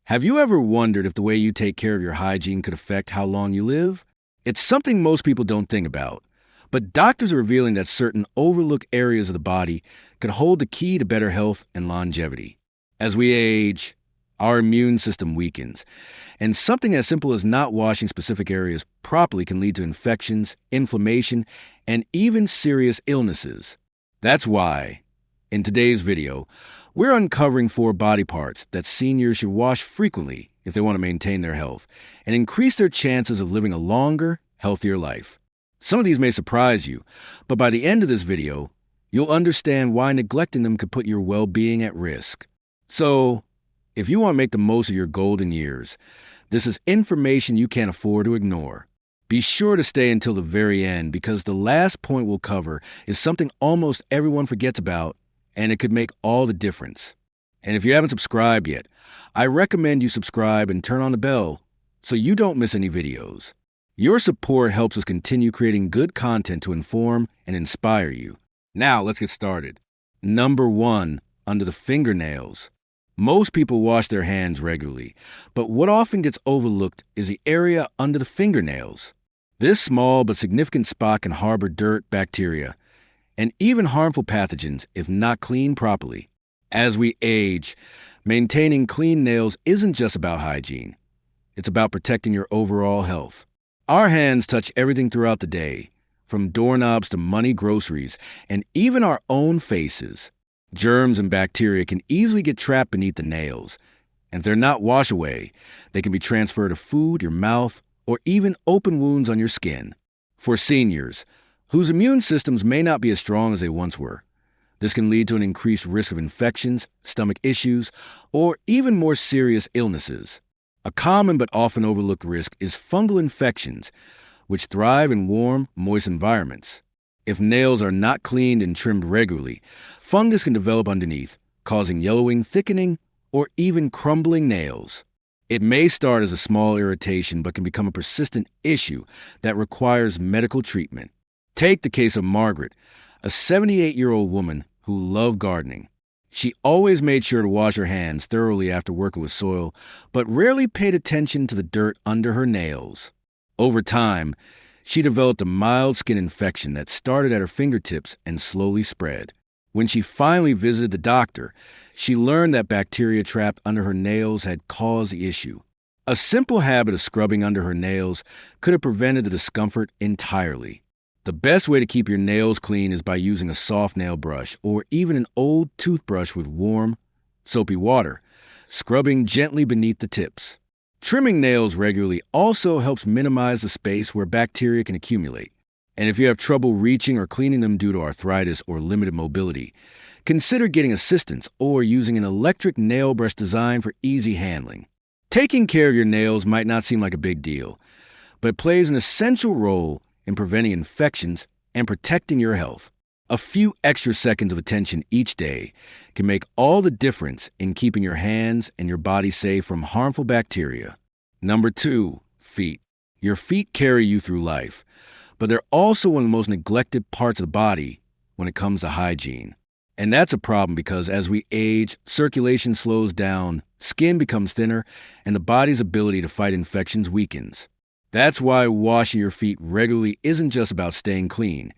Have you ever wondered if the way you take care of your hygiene could affect how long you live? It's something most people don't think about, but doctors are revealing that certain overlooked areas of the body could hold the key to better health and longevity. As we age, our immune system weakens, and something as simple as not washing specific areas properly can lead to infections, inflammation, and even serious illnesses. That's why, in today's video, we're uncovering 4 body parts that seniors should wash frequently if they want to maintain their health and increase their chances of living a longer, healthier life. Some of these may surprise you, but by the end of this video, you'll understand why neglecting them could put your well-being at risk. So, if you want to make the most of your golden years, this is information you can't afford to ignore. Be sure to stay until the very end because the last point we'll cover is something almost everyone forgets about, and it could make all the difference. And if you haven't subscribed yet, I recommend you subscribe and turn on the bell so you don't miss any videos. Your support helps us continue creating good content to inform and inspire you. Now, let's get started. Number 1, under the fingernails. Most people wash their hands regularly, but what often gets overlooked is the area under the fingernails. This small but significant spot can harbor dirt, bacteria, and even harmful pathogens if not cleaned properly. As we age, maintaining clean nails isn't just about hygiene. It's about protecting your overall health. Our hands touch everything throughout the day, from doorknobs to money, groceries, and even our own faces. Germs and bacteria can easily get trapped beneath the nails, and if they're not washed away, they can be transferred to food, your mouth, or even open wounds on your skin. For seniors, whose immune systems may not be as strong as they once were, this can lead to an increased risk of infections, stomach issues, or even more serious illnesses. A common but often overlooked risk is fungal infections, which thrive in warm, moist environments. If nails are not cleaned and trimmed regularly, fungus can develop underneath, causing yellowing, thickening, or even crumbling nails. It may start as a small irritation but can become a persistent issue that requires medical treatment. Take the case of Margaret, a 78-year-old woman who loved gardening. She always made sure to wash her hands thoroughly after working with soil, but rarely paid attention to the dirt under her nails. Over time, she developed a mild skin infection that started at her fingertips and slowly spread. When she finally visited the doctor, she learned that bacteria trapped under her nails had caused the issue. A simple habit of scrubbing under her nails could have prevented the discomfort entirely. The best way to keep your nails clean is by using a soft nail brush or even an old toothbrush with warm, soapy water, scrubbing gently beneath the tips. Trimming nails regularly also helps minimize the space where bacteria can accumulate. And if you have trouble reaching or cleaning them due to arthritis or limited mobility, consider getting assistance or using an electric nail brush designed for easy handling. Taking care of your nails might not seem like a big deal, but it plays an essential role in preventing infections and protecting your health. A few extra seconds of attention each day can make all the difference in keeping your hands and your body safe from harmful bacteria. Number 2, feet. Your feet carry you through life, but they're also one of the most neglected parts of the body when it comes to hygiene. And that's a problem because as we age, circulation slows down, skin becomes thinner, and the body's ability to fight infections weakens. That's why washing your feet regularly isn't just about staying clean.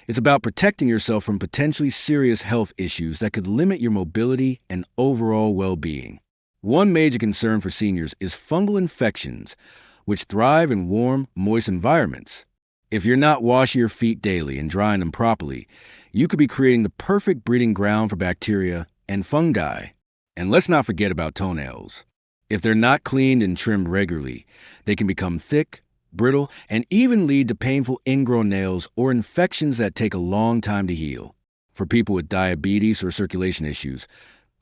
It's about protecting yourself from potentially serious health issues that could limit your mobility and overall well-being. One major concern for seniors is fungal infections, which thrive in warm, moist environments. If you're not washing your feet daily and drying them properly, you could be creating the perfect breeding ground for bacteria and fungi. And let's not forget about toenails. If they're not cleaned and trimmed regularly, they can become thick, brittle, and even lead to painful ingrown nails or infections that take a long time to heal. For people with diabetes or circulation issues,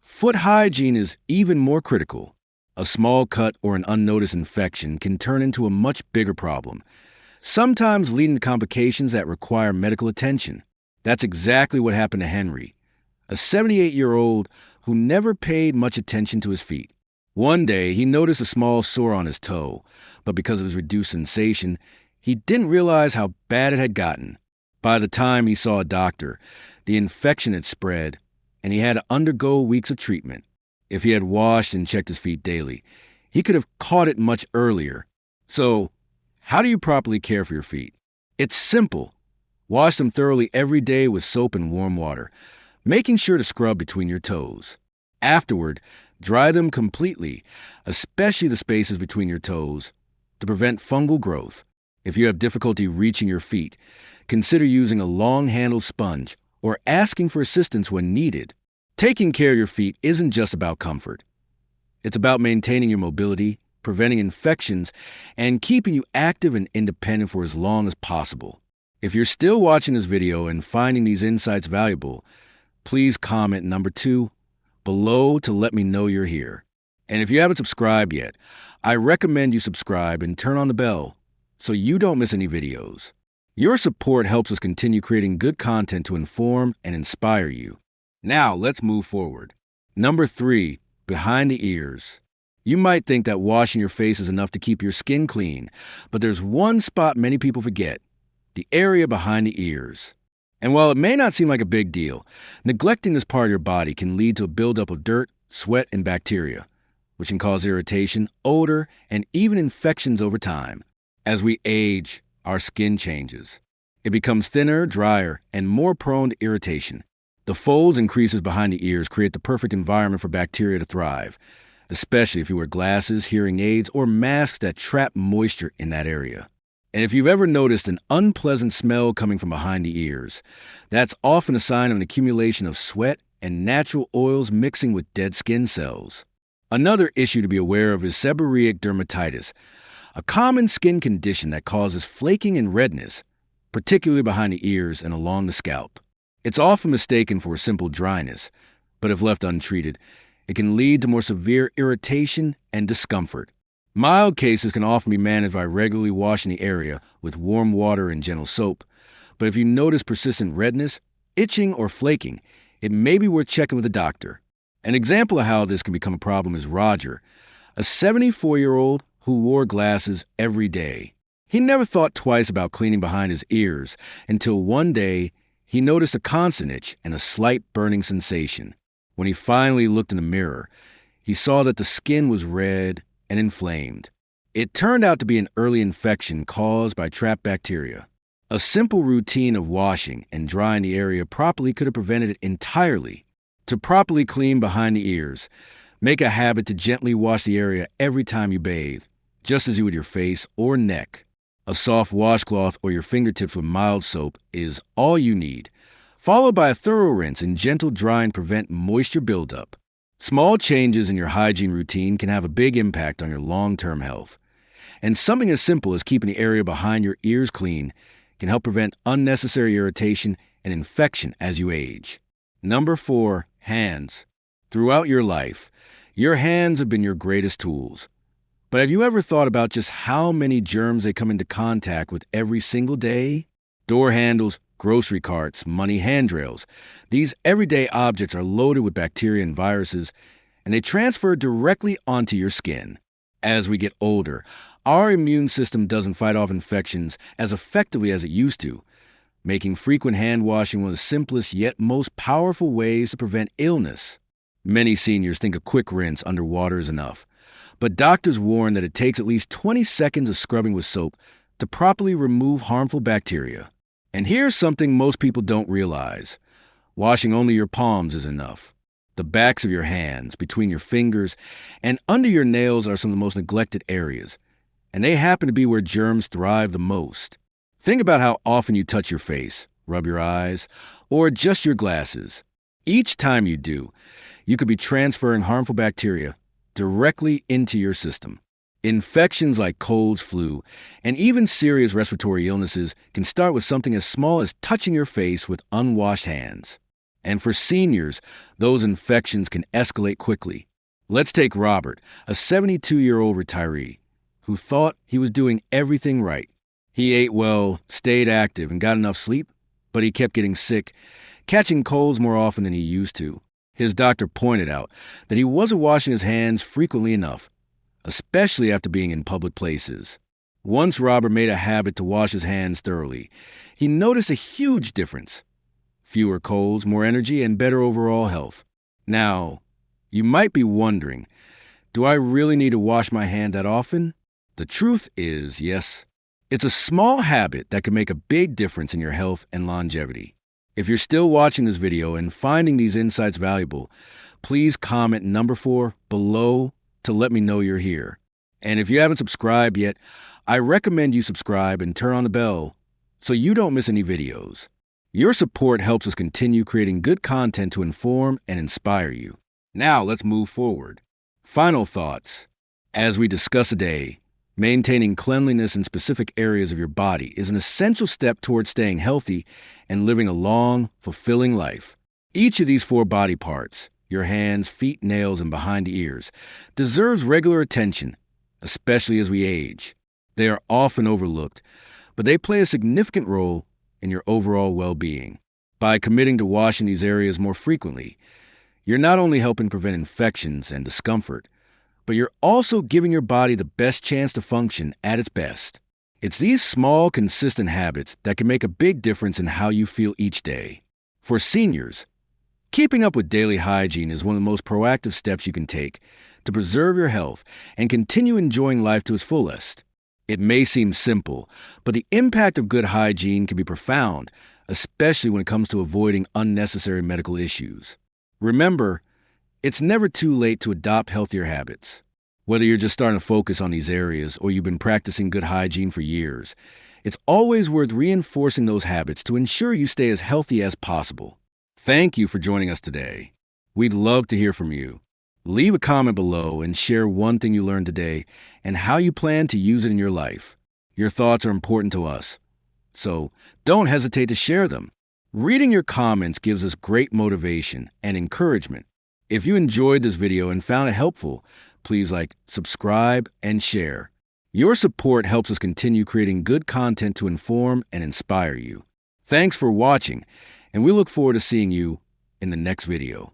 foot hygiene is even more critical. A small cut or an unnoticed infection can turn into a much bigger problem, sometimes leading to complications that require medical attention. That's exactly what happened to Henry, a 78-year-old who never paid much attention to his feet. One day, he noticed a small sore on his toe, but because of his reduced sensation, he didn't realize how bad it had gotten. By the time he saw a doctor, the infection had spread, and he had to undergo weeks of treatment. If he had washed and checked his feet daily, he could have caught it much earlier. So, how do you properly care for your feet? It's simple. Wash them thoroughly every day with soap and warm water, making sure to scrub between your toes. Afterward, dry them completely, especially the spaces between your toes, to prevent fungal growth. If you have difficulty reaching your feet, consider using a long-handled sponge or asking for assistance when needed. Taking care of your feet isn't just about comfort. It's about maintaining your mobility, preventing infections, and keeping you active and independent for as long as possible. If you're still watching this video and finding these insights valuable, please comment number 2 below to let me know you're here. And if you haven't subscribed yet, I recommend you subscribe and turn on the bell so you don't miss any videos. Your support helps us continue creating good content to inform and inspire you. Now, let's move forward. Number 3, behind the ears. You might think that washing your face is enough to keep your skin clean, but there's one spot many people forget: the area behind the ears. And while it may not seem like a big deal, neglecting this part of your body can lead to a buildup of dirt, sweat, and bacteria, which can cause irritation, odor, and even infections over time. As we age, our skin changes. It becomes thinner, drier, and more prone to irritation. The folds and creases behind the ears create the perfect environment for bacteria to thrive, especially if you wear glasses, hearing aids, or masks that trap moisture in that area. And if you've ever noticed an unpleasant smell coming from behind the ears, that's often a sign of an accumulation of sweat and natural oils mixing with dead skin cells. Another issue to be aware of is seborrheic dermatitis, a common skin condition that causes flaking and redness, particularly behind the ears and along the scalp. It's often mistaken for simple dryness, but if left untreated, it can lead to more severe irritation and discomfort. Mild cases can often be managed by regularly washing the area with warm water and gentle soap, but if you notice persistent redness, itching, or flaking, it may be worth checking with a doctor. An example of how this can become a problem is Roger, a 74-year-old who wore glasses every day. He never thought twice about cleaning behind his ears until one day he noticed a constant itch and a slight burning sensation. When he finally looked in the mirror, he saw that the skin was red and inflamed. It turned out to be an early infection caused by trapped bacteria. A simple routine of washing and drying the area properly could have prevented it entirely. To properly clean behind the ears, make a habit to gently wash the area every time you bathe, just as you would your face or neck. A soft washcloth or your fingertips with mild soap is all you need, followed by a thorough rinse and gentle drying to prevent moisture buildup. Small changes in your hygiene routine can have a big impact on your long-term health. And something as simple as keeping the area behind your ears clean can help prevent unnecessary irritation and infection as you age. Number 4, hands. Throughout your life, your hands have been your greatest tools. But have you ever thought about just how many germs they come into contact with every single day? Door handles, grocery carts, money handrails. These everyday objects are loaded with bacteria and viruses, and they transfer directly onto your skin. As we get older, our immune system doesn't fight off infections as effectively as it used to, making frequent hand washing one of the simplest yet most powerful ways to prevent illness. Many seniors think a quick rinse under water is enough, but doctors warn that it takes at least 20 seconds of scrubbing with soap to properly remove harmful bacteria. And here's something most people don't realize. Washing only your palms is enough. The backs of your hands, between your fingers, and under your nails are some of the most neglected areas, and they happen to be where germs thrive the most. Think about how often you touch your face, rub your eyes, or adjust your glasses. Each time you do, you could be transferring harmful bacteria directly into your system. Infections like colds, flu, and even serious respiratory illnesses can start with something as small as touching your face with unwashed hands. And for seniors, those infections can escalate quickly. Let's take Robert, a 72-year-old retiree, who thought he was doing everything right. He ate well, stayed active, and got enough sleep, but he kept getting sick, catching colds more often than he used to. His doctor pointed out that he wasn't washing his hands frequently enough, especially after being in public places. Once Robert made a habit to wash his hands thoroughly, he noticed a huge difference. Fewer colds, more energy, and better overall health. Now, You might be wondering, do I really need to wash my hand that often? The truth is, yes. It's a small habit that can make a big difference in your health and longevity. If you're still watching this video and finding these insights valuable, please comment number 4 below to let me know you're here. And if you haven't subscribed yet, I recommend you subscribe and turn on the bell so you don't miss any videos. Your support helps us continue creating good content to inform and inspire you. Now let's move forward. Final thoughts. As we discuss today, maintaining cleanliness in specific areas of your body is an essential step towards staying healthy and living a long, fulfilling life. Each of these 4 body parts, your hands, feet, nails, and behind the ears, deserves regular attention, especially as we age. They are often overlooked, but they play a significant role in your overall well-being. By committing to washing these areas more frequently, you're not only helping prevent infections and discomfort, but you're also giving your body the best chance to function at its best. It's these small, consistent habits that can make a big difference in how you feel each day. For seniors, keeping up with daily hygiene is one of the most proactive steps you can take to preserve your health and continue enjoying life to its fullest. It may seem simple, but the impact of good hygiene can be profound, especially when it comes to avoiding unnecessary medical issues. Remember, it's never too late to adopt healthier habits. Whether you're just starting to focus on these areas or you've been practicing good hygiene for years, it's always worth reinforcing those habits to ensure you stay as healthy as possible. Thank you for joining us today. We'd love to hear from you. Leave a comment below and share one thing you learned today and how you plan to use it in your life. Your thoughts are important to us, so don't hesitate to share them. Reading your comments gives us great motivation and encouragement. If you enjoyed this video and found it helpful, please like, subscribe, and share. Your support helps us continue creating good content to inform and inspire you. Thanks for watching, and we look forward to seeing you in the next video.